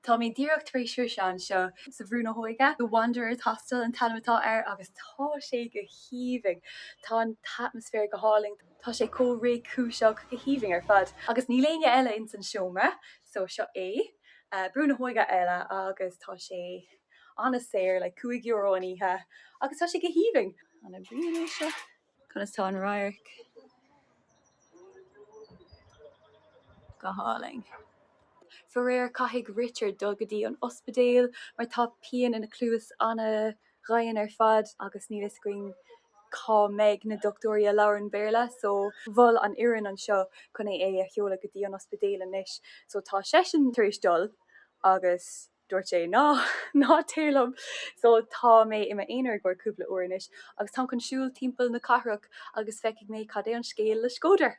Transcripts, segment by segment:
Tá mé díreach tar éis seán seo sa bhrúna hóige the Wanderers Hostel an tanamatá agus tá sé go híomhing tá an atmosfér go háling tá sé có ré cúiseach go híomhing ar fad agus ní léine eile in san seomra so seo brúna hóige eile agus tá sé anna séir le €5 aníthe agus tá sé go híomhing an bhríon seo chun tá an roiirc go háling. For réir caithfidh Richard dul go dtí an ospidéal mar tá pean ina clúas anna ghainn ar fad agus ní is going cá méid na doctória Lauren Béla so bhil an iarán an seo chun é a cheola go dtí an ospidéal inis so tá sesin tar éis dul agus dúirt sé ná télam so tá mé imime éonar gur cúpla uair inis agus tá chun siúil timpeall na cathrach agus feiceigh mé cad é an scéal le SHKODER.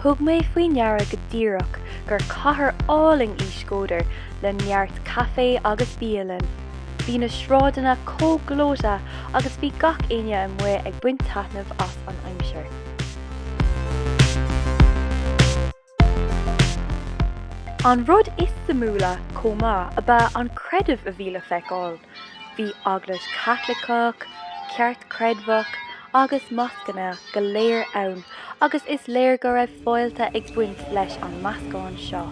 Thug mé faoin neara go Díreach gur cathair álainn í SHKODER le neart caifé agus bialann. Bhí na sráideanna cóglóta agus bhí gach aine an mu ag buint taitneamh as an aimseir. An rud is sa múla comá a ba an creidirh a bhí le feiceáil. Bhí aglas Cathalicach, ceart creidmhach agus mascanna go léir ann agus is léir go raibh foiilte ag buint leis an meascán seo.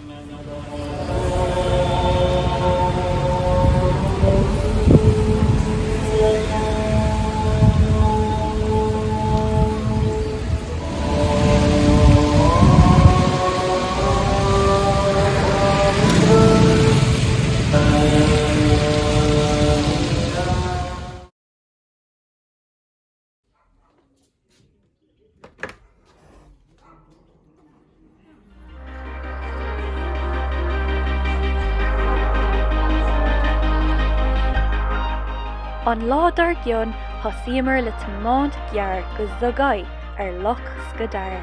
An ládar gionn thosaíomar le tiomáint gearr go zogaidh ar Loch Skadar.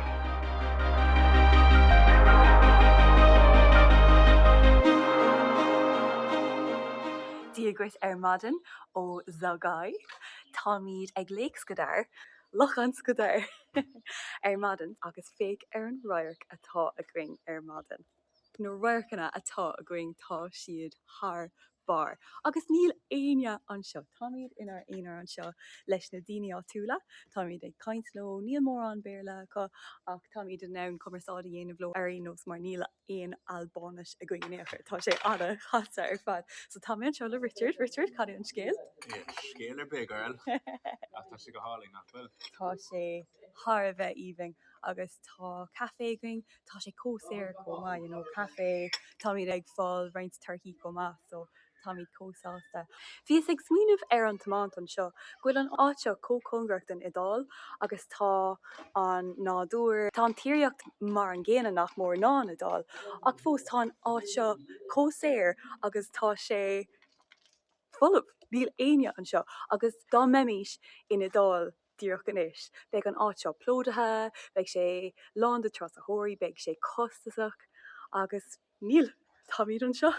Díreach ar maidin ó zogaidh tá míad ag Lake Skadar, Lochann Skadar ar maidin agus féic ar an roiirc atá a gring ar maidin. nó roiirceanna atá a going tá siad thar bar. Agus níl aine an seo. Tá míad inar éonar an seo leis na daoine á túla. Tá míad ag Caisleán, níl mór an béarla ach tá míad in ann cumarsáide dhéanamh lo ar nos mar níl aon Albáinis a going néachar. Tá sé anna chaasa ar fad. So tá mé an seo le Richard, cad é an scéal? Scéal ar big girl. Tá sé go hálainn nach bhfuil. Tá sé thar a bheith íbing. Agus tá cafe going, tá sé cósair comá, cafe, tá míad ag fáil roinnt turkey comá, so tá míad cósáasta. Bhís ag smaoinemh ar an tomáint an seo, ghuiil an áit seo cócongracht an idáil, agus tá an nádúr, tá an tíreacht mar an ggéanana nach mór ná an idáil, ach fós tá an áit seo cósair agus tá sé full níl aine an seo, agus dá meimís in idáil Díreach an isis. Beag an áit seo plódathe, beag sé lánda tras a hóirí, beag sé costasach, agus níl tá míad an seo.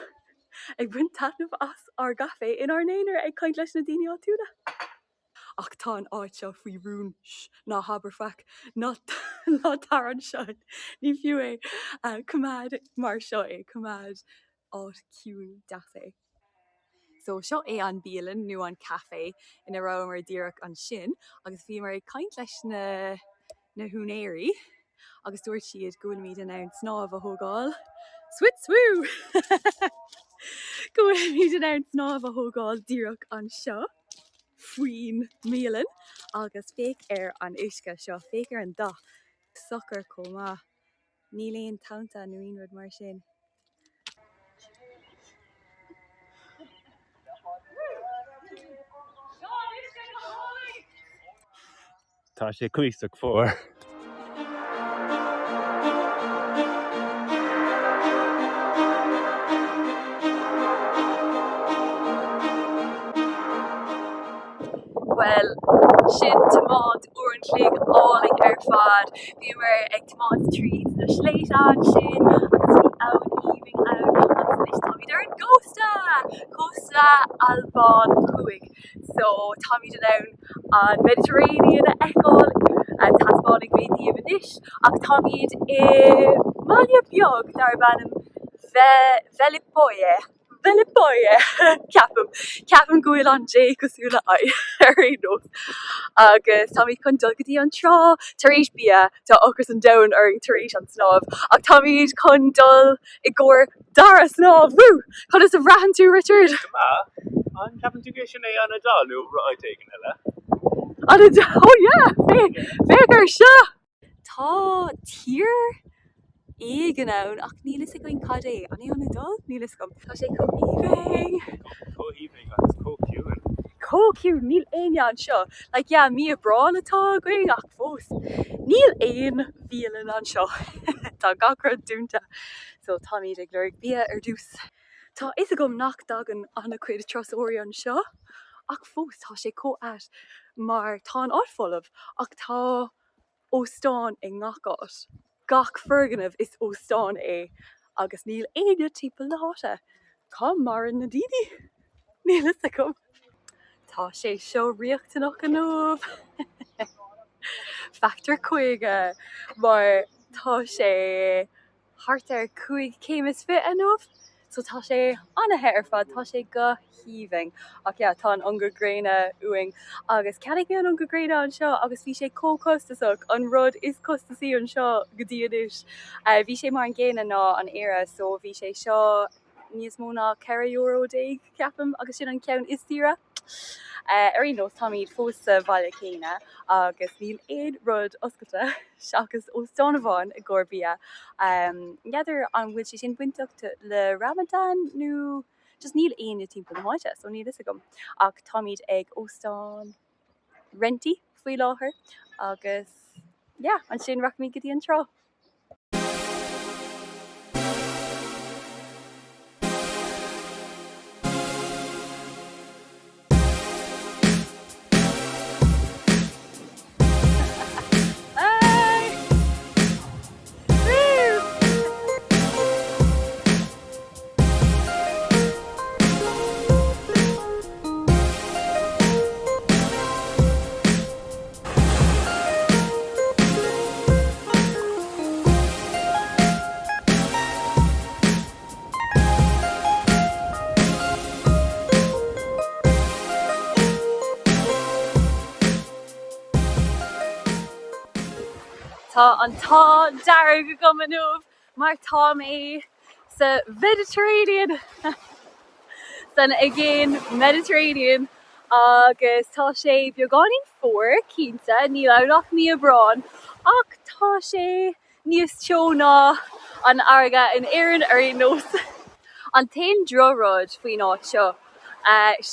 Ag buint taitneamh as ar gafe in ar néanaar ag caint leis na daoine á túla. Ach tá an áit seo faoi rún ná habarfach, ná tar an seo. Ní fiú é cumad mar seo é, cumad áit ciún deas é. So seo é an bialann nó an cafe ina rá mar díreach an sin, agus bhí mar caint leis na húnéirí, agus dúirt siad go bhfuil míad in ann snámh a thógáil. Swit swoo! Go bhfuil míad in ann snámh a thógáil díreach an seo, faoin míalann, agus féic ar an uisce seo, féic ar an dá. Sucar comá, ní léon tannta nó aon rud mar sin. Tá sé cuisteach fór. Well, sin tomáint uair an chloig álainn ar fad. Bhí mar ag tomáint tríd na Caisleáin sin, agus bhí ann íoming ann, agus is tá míad ar an Cósta Albáin chuig. So tá míad in ann an Mediterranean a eáil, tháinig mé díomhanis ach tá iad máile beag dar bannam Boya ceapam gúil an J cosúla ar é nó agus tá iad chun dulgadí an trá tar éis bia tá ochras an dain ar tar éis an snáb ach tá iad chun dul I gcóir dar a snáb wú chun is a bhreathan tú Richard An ceapan tú sin é an adá nó roiitéigen heile? an adá fégur seo tá tír éigen ann ach nílas a goin cad é an é an adá nílas gom tá sé co-evening agus co-ciúin. Co-ciú níl aine an seo like yeah mí a brán atá going ach fós níl aon bhíalan an seo tá gacra dúnta so tá iad ag leir bia ar dús tá is a gom nach dagan anna chuid trasóirí an seo ach fós tá sé co-at mar tá an áitfollamh ach tá óstáin ag ngacát gach ferganmh is óstáin é agus níl aine timp láta cá mar an na daoine nílas a gom tá sé seo riochtanach an nómh Factor 5 mar tá sé hart ar 5 céimis fit an nómh so tá sé anathe ar fad tá sé go híoming ach yeah, tá an unga gréine uing agus ceannig mé an unga gréine an seo agus bhí sé cócostasach an rud is costasaí an seo go dtíanais bhí sé mar an ggéine ná an éire so bhí sé seo níos mó ná €4 ceapam agus sin an ceann is tíre ar nó tá iad fós sa bhaile céine agus níl éad rud oscailta seachas ó Stonabháin i gcóir bia neadidir an bhfuil sé sin buinteachta le Ramadan nó just níl aine timp na háite so níl is a gom ach tá iad ag óstáin renti faoi láthair agus yeah an sin rach mí go dtí an trá Tá an tá dear go gom an nómh mar tá mé sa Mediterranean san again Mediterranean agus tá sé beagánn fór cínta ní lánach ní a brán ach tá sé níos teo ná an airga in éireann ar é nós an tain droróid faoin áit seo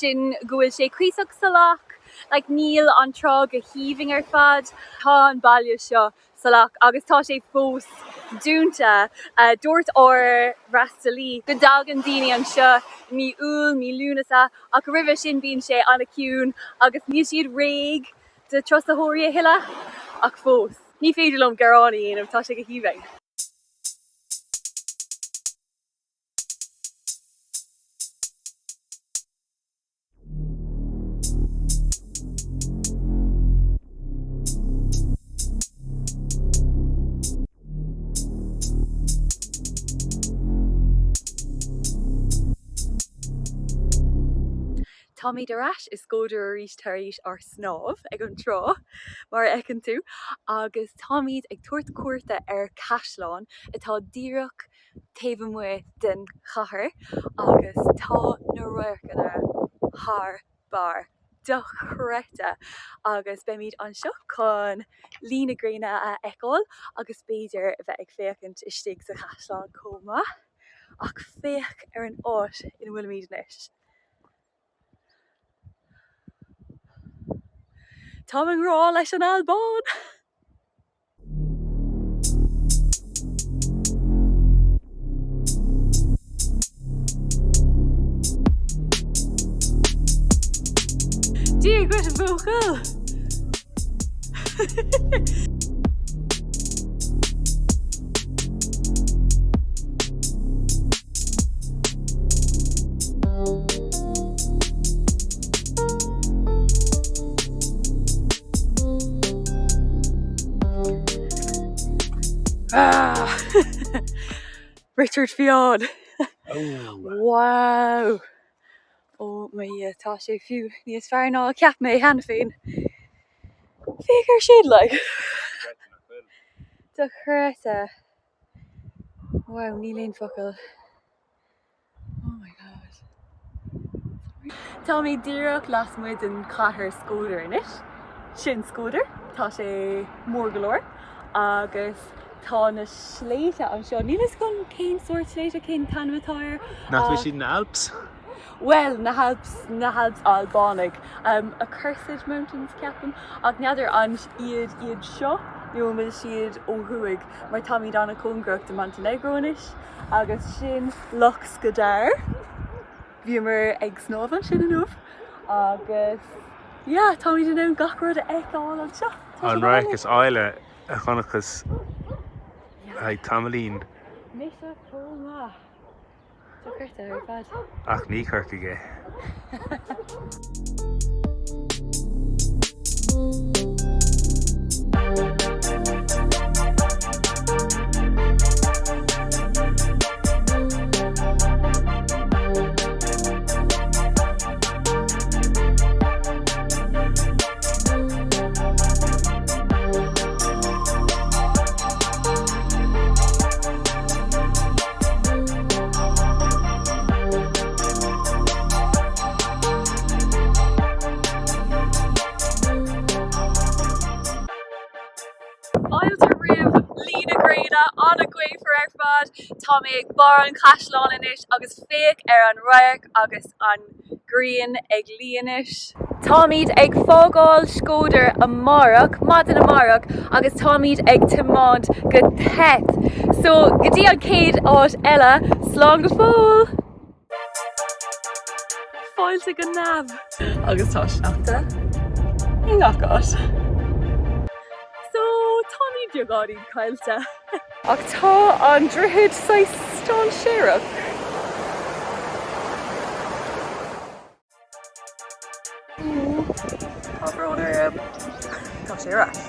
sin go bhfuil sé cuiseach sa lach like níl an trá go híoming ar fad tá an bailile seo salach agus tá sé fós dúnta dúirt or rastalí go dagan daoine an seo ní úl ní lúnasa ach ribh sin bíonn sé anna ciún agus níos siad réig de trosaitheoirí a hiile ach fós ní féidir lom garránaí anam tá sé go híoming Tá mé Díreach is SHKODER arís tar éis ar snáb ag an trá mar ecinn tú agus tá iad ag tuairt cuairte ar Caisleán atá Díreach taobh amuigh den chathair agus tá na roinneanna thar bar do chreite agus be míad an seo chun lína gréine a eicáil agus beidir bheith ag féachant istigh sa Caisleán comá ach féach ar an áit in bhfuil míad inis. Tá an rá leis an Albáin. Díreach go an bhuachail. Richard Fionn. Oh. Wow. Oh my tá sé fiú níos fearr ná ceap mé hena féin. Féidir siad like. Do chréite. Wow, ní léon focail. Oh my god. Tá mí díreach las muid an chathair SHKODER inis. Sin SHKODER, tá sé mór galore. Agus tá na sléite an seo. Nílas gon cén sort sléite cén tanmatáir. Not siad na Alps? Well, na Alps Albáine. A cursed mountains ceapan. Ag neadidir an iad seo. Níl siad ó thuaig mar tá mí dána cóngracht de Montenegro inis. Agus sin Loch Skadar. Bhí mar ag snábhan sin an agus tá mí den gach rud a eáil an seo. An raich is áile a chonachas ag tamlín. Méisa cóma. Tá chuirte ar fad. Ach ní chuircaige. Anna Gwafer ar fad, tá mé ag bar an Caisleán inis agus féic ar an réigiún agus an gréine ag líonis. Tá míad ag fágáil SHKODER amárach, maidin amárach, agus tá míad ag tiomáint go theith. So, go dtí an céad áit eile, slán go fóil! Fáilte go nabh. Agus tá seachta. I ngachás. Tá míad beagáirí caiilte. Ach tá an droichead Caisleán Shkodër. Tá bróidir tá sé ras.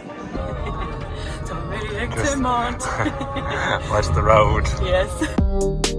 Tá mé ag tiomáint. Watch the road. Yes.